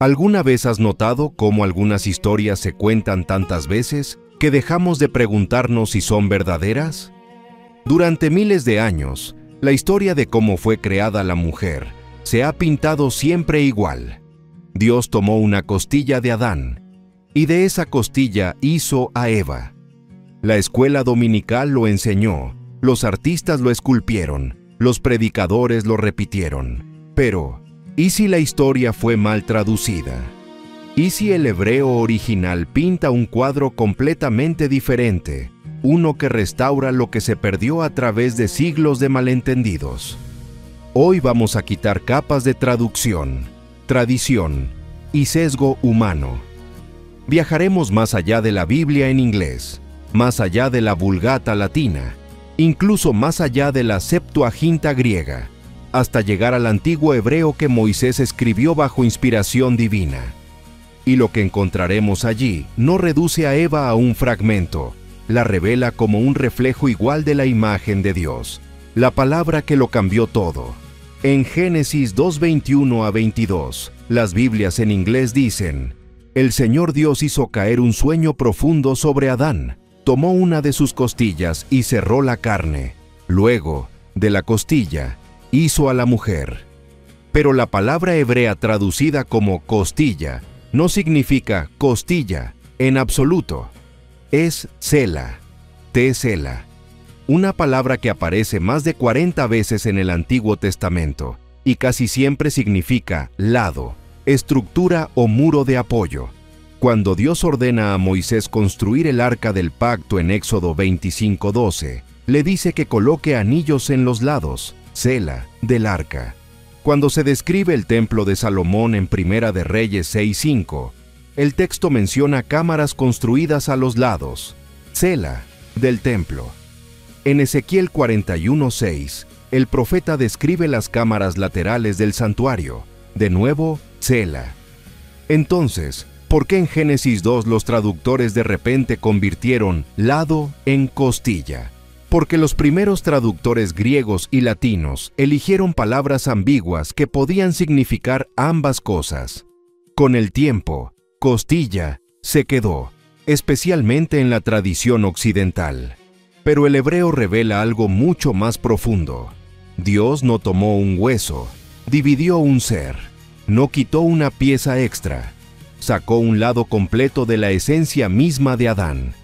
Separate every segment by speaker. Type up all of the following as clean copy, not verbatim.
Speaker 1: ¿Alguna vez has notado cómo algunas historias se cuentan tantas veces que dejamos de preguntarnos si son verdaderas? Durante miles de años, la historia de cómo fue creada la mujer se ha pintado siempre igual. Dios tomó una costilla de Adán, y de esa costilla hizo a Eva. La escuela dominical lo enseñó, los artistas lo esculpieron, los predicadores lo repitieron. Pero, ¿y si la historia fue mal traducida? ¿Y si el hebreo original pinta un cuadro completamente diferente, uno que restaura lo que se perdió a través de siglos de malentendidos? Hoy vamos a quitar capas de traducción, tradición y sesgo humano. Viajaremos más allá de la Biblia en inglés, más allá de la Vulgata latina, incluso más allá de la Septuaginta griega, hasta llegar al antiguo hebreo que Moisés escribió bajo inspiración divina. Y lo que encontraremos allí no reduce a Eva a un fragmento, la revela como un reflejo igual de la imagen de Dios, la palabra que lo cambió todo. En Génesis 2:21 a 22, las Biblias en inglés dicen: El Señor Dios hizo caer un sueño profundo sobre Adán, tomó una de sus costillas y cerró la carne. Luego, de la costilla, hizo a la mujer. Pero la palabra hebrea traducida como costilla no significa costilla en absoluto. Es sela, tesela, una palabra que aparece más de 40 veces en el Antiguo Testamento y casi siempre significa lado, estructura o muro de apoyo. Cuando Dios ordena a Moisés construir el arca del pacto en Éxodo 25:12, le dice que coloque anillos en los lados, sela, del arca. Cuando se describe el templo de Salomón en Primera de Reyes 6:5, el texto menciona cámaras construidas a los lados, sela, del templo. En Ezequiel 41:6, el profeta describe las cámaras laterales del santuario, de nuevo, sela. Entonces, ¿por qué en Génesis 2 los traductores de repente convirtieron lado en costilla? Porque los primeros traductores griegos y latinos eligieron palabras ambiguas que podían significar ambas cosas. Con el tiempo, costilla se quedó, especialmente en la tradición occidental. Pero el hebreo revela algo mucho más profundo. Dios no tomó un hueso, dividió un ser, no quitó una pieza extra, sacó un lado completo de la esencia misma de Adán.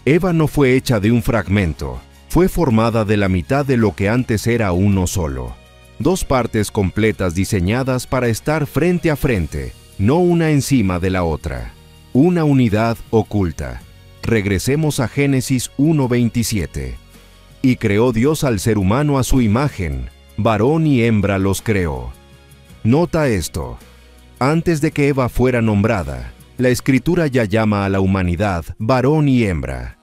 Speaker 1: Eva no fue hecha de un fragmento, fue formada de la mitad de lo que antes era uno solo. Dos partes completas diseñadas para estar frente a frente, no una encima de la otra. Una unidad oculta. Regresemos a Génesis 1:27. Y creó Dios al ser humano a su imagen, varón y hembra los creó. Nota esto. Antes de que Eva fuera nombrada, la Escritura ya llama a la humanidad varón y hembra.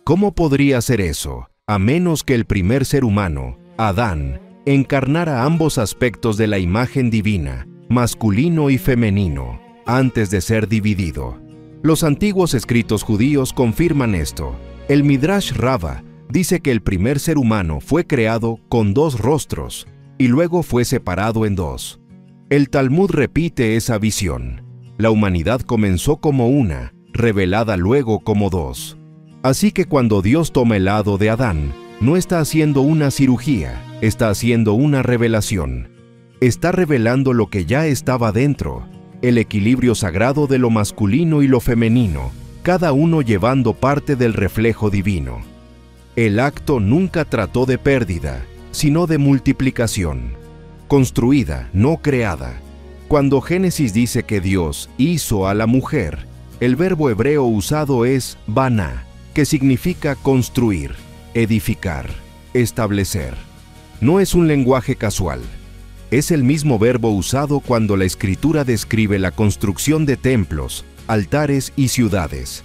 Speaker 1: ¿Cómo podría ser eso, a menos que el primer ser humano, Adán, encarnara ambos aspectos de la imagen divina, masculino y femenino, antes de ser dividido? Los antiguos escritos judíos confirman esto. El Midrash Rabbah dice que el primer ser humano fue creado con dos rostros y luego fue separado en dos. El Talmud repite esa visión. La humanidad comenzó como una, revelada luego como dos. Así que cuando Dios toma el lado de Adán, no está haciendo una cirugía, está haciendo una revelación. Está revelando lo que ya estaba dentro, el equilibrio sagrado de lo masculino y lo femenino, cada uno llevando parte del reflejo divino. El acto nunca trató de pérdida, sino de multiplicación. Construida, no creada. Cuando Génesis dice que Dios hizo a la mujer, el verbo hebreo usado es baná, que significa construir, edificar, establecer. No es un lenguaje casual. Es el mismo verbo usado cuando la Escritura describe la construcción de templos, altares y ciudades.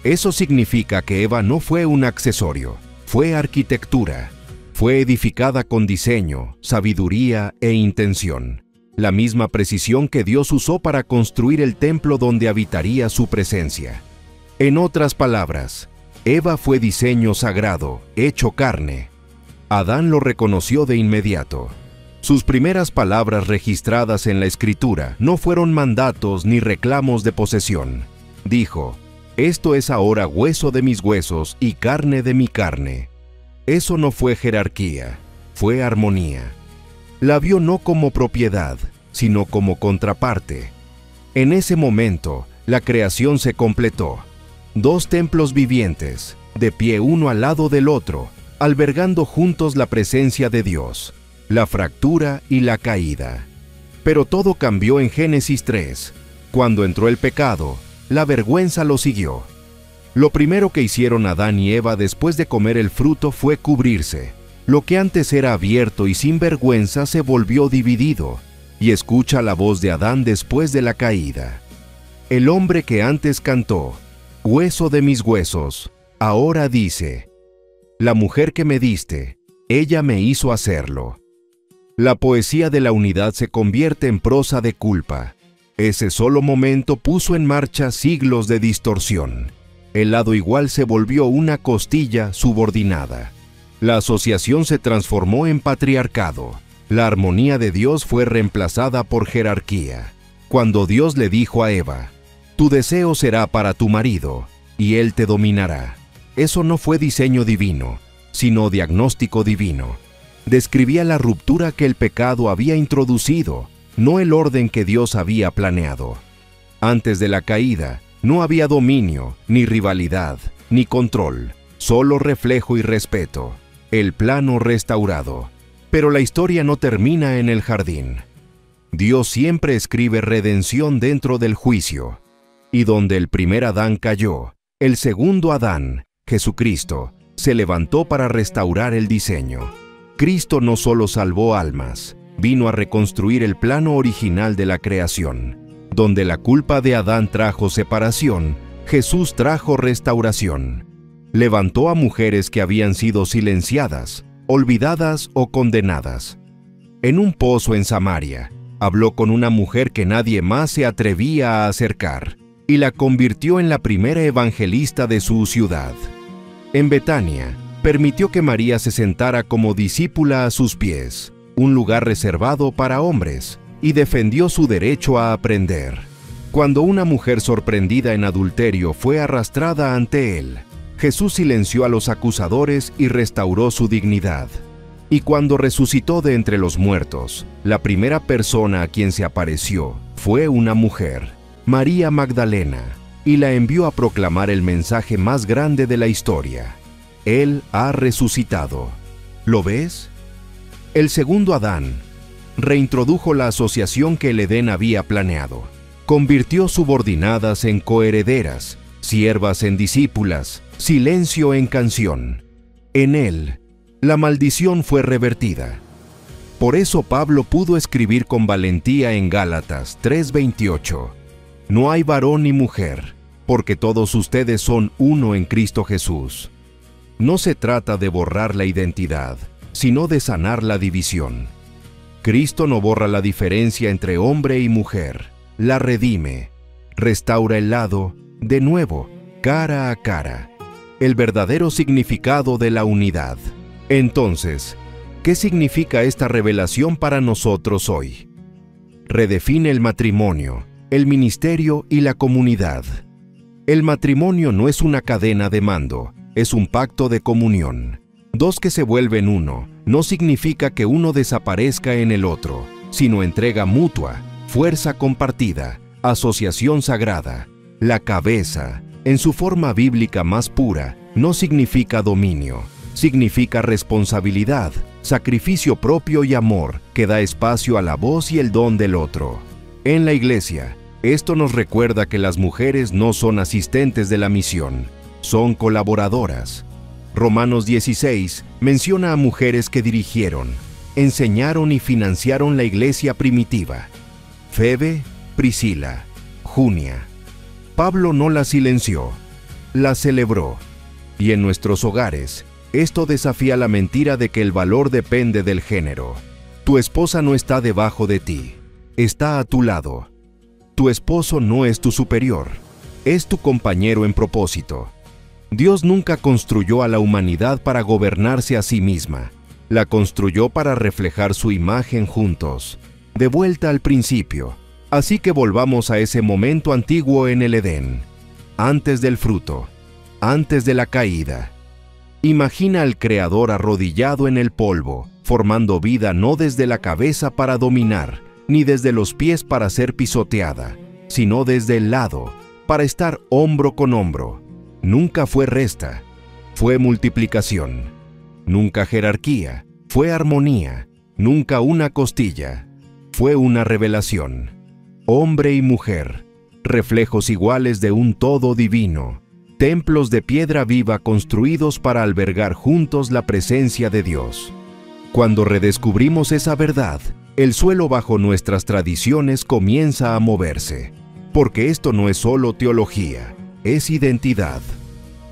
Speaker 1: Eso significa que Eva no fue un accesorio, fue arquitectura. Fue edificada con diseño, sabiduría e intención. La misma precisión que Dios usó para construir el templo donde habitaría su presencia. En otras palabras, Eva fue diseño sagrado, hecho carne. Adán lo reconoció de inmediato. Sus primeras palabras registradas en la Escritura no fueron mandatos ni reclamos de posesión. Dijo: «Esto es ahora hueso de mis huesos y carne de mi carne». Eso no fue jerarquía, fue armonía. La vio no como propiedad, sino como contraparte. En ese momento, la creación se completó. 2 templos vivientes, de pie uno al lado del otro, albergando juntos la presencia de Dios, la fractura y la caída. Pero todo cambió en Génesis 3. Cuando entró el pecado, la vergüenza lo siguió. Lo primero que hicieron Adán y Eva después de comer el fruto fue cubrirse. Lo que antes era abierto y sin vergüenza se volvió dividido, y escucha la voz de Adán después de la caída. El hombre que antes cantó: «Hueso de mis huesos», ahora dice: «La mujer que me diste, ella me hizo hacerlo». La poesía de la unidad se convierte en prosa de culpa. Ese solo momento puso en marcha siglos de distorsión. El lado igual se volvió una costilla subordinada. La asociación se transformó en patriarcado. La armonía de Dios fue reemplazada por jerarquía. Cuando Dios le dijo a Eva: «Tu deseo será para tu marido, y él te dominará», eso no fue diseño divino, sino diagnóstico divino. Describía la ruptura que el pecado había introducido, no el orden que Dios había planeado. Antes de la caída, no había dominio, ni rivalidad, ni control, solo reflejo y respeto, el plano restaurado. Pero la historia no termina en el jardín. Dios siempre escribe redención dentro del juicio. Y donde el primer Adán cayó, el segundo Adán, Jesucristo, se levantó para restaurar el diseño. Cristo no solo salvó almas, vino a reconstruir el plano original de la creación. Donde la culpa de Adán trajo separación, Jesús trajo restauración. Levantó a mujeres que habían sido silenciadas, olvidadas o condenadas. En un pozo en Samaria, habló con una mujer que nadie más se atrevía a acercar, y la convirtió en la primera evangelista de su ciudad. En Betania, permitió que María se sentara como discípula a sus pies, un lugar reservado para hombres, y defendió su derecho a aprender. Cuando una mujer sorprendida en adulterio fue arrastrada ante él, Jesús silenció a los acusadores y restauró su dignidad. Y cuando resucitó de entre los muertos, la primera persona a quien se apareció fue una mujer, María Magdalena, y la envió a proclamar el mensaje más grande de la historia: Él ha resucitado. ¿Lo ves? El segundo Adán reintrodujo la asociación que el Edén había planeado. Convirtió subordinadas en coherederas, siervas en discípulas, silencio en canción. En él, la maldición fue revertida. Por eso Pablo pudo escribir con valentía en Gálatas 3:28: «No hay varón ni mujer, porque todos ustedes son uno en Cristo Jesús». No se trata de borrar la identidad, sino de sanar la división. Cristo no borra la diferencia entre hombre y mujer, la redime, restaura el lado, de nuevo, cara a cara, el verdadero significado de la unidad. Entonces, ¿qué significa esta revelación para nosotros hoy? Redefine el matrimonio, el ministerio y la comunidad. El matrimonio no es una cadena de mando, es un pacto de comunión. Dos que se vuelven uno no significa que uno desaparezca en el otro, sino entrega mutua, fuerza compartida, asociación sagrada. La cabeza, en su forma bíblica más pura, no significa dominio, significa responsabilidad, sacrificio propio y amor que da espacio a la voz y el don del otro. En la iglesia, esto nos recuerda que las mujeres no son asistentes de la misión, son colaboradoras. Romanos 16 menciona a mujeres que dirigieron, enseñaron y financiaron la iglesia primitiva: Febe, Priscila, Junia. Pablo no la silenció, la celebró. Y en nuestros hogares, esto desafía la mentira de que el valor depende del género. Tu esposa no está debajo de ti, está a tu lado. Tu esposo no es tu superior, es tu compañero en propósito. Dios nunca construyó a la humanidad para gobernarse a sí misma. La construyó para reflejar su imagen juntos, de vuelta al principio. Así que volvamos a ese momento antiguo en el Edén, antes del fruto, antes de la caída. Imagina al Creador arrodillado en el polvo, formando vida no desde la cabeza para dominar, ni desde los pies para ser pisoteada, sino desde el lado, para estar hombro con hombro. Nunca fue resta, fue multiplicación. Nunca jerarquía, fue armonía. Nunca una costilla, fue una revelación. Hombre y mujer, reflejos iguales de un todo divino, templos de piedra viva construidos para albergar juntos la presencia de Dios. Cuando redescubrimos esa verdad, el suelo bajo nuestras tradiciones comienza a moverse, porque esto no es solo teología, es identidad.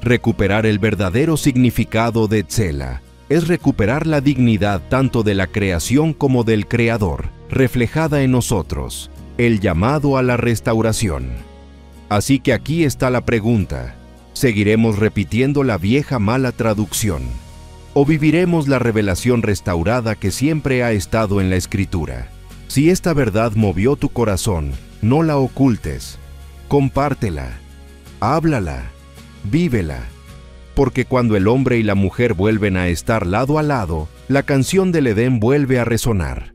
Speaker 1: Recuperar el verdadero significado de Tzela es recuperar la dignidad tanto de la creación como del Creador, reflejada en nosotros, el llamado a la restauración. Así que aquí está la pregunta: ¿seguiremos repitiendo la vieja mala traducción? ¿O viviremos la revelación restaurada que siempre ha estado en la Escritura? Si esta verdad movió tu corazón, no la ocultes. Compártela, háblala, vívela. Porque cuando el hombre y la mujer vuelven a estar lado a lado, la canción del Edén vuelve a resonar.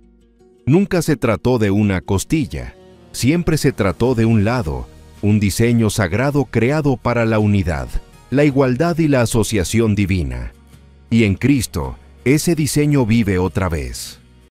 Speaker 1: Nunca se trató de una costilla, siempre se trató de un lado, un diseño sagrado creado para la unidad, la igualdad y la asociación divina. Y en Cristo, ese diseño vive otra vez.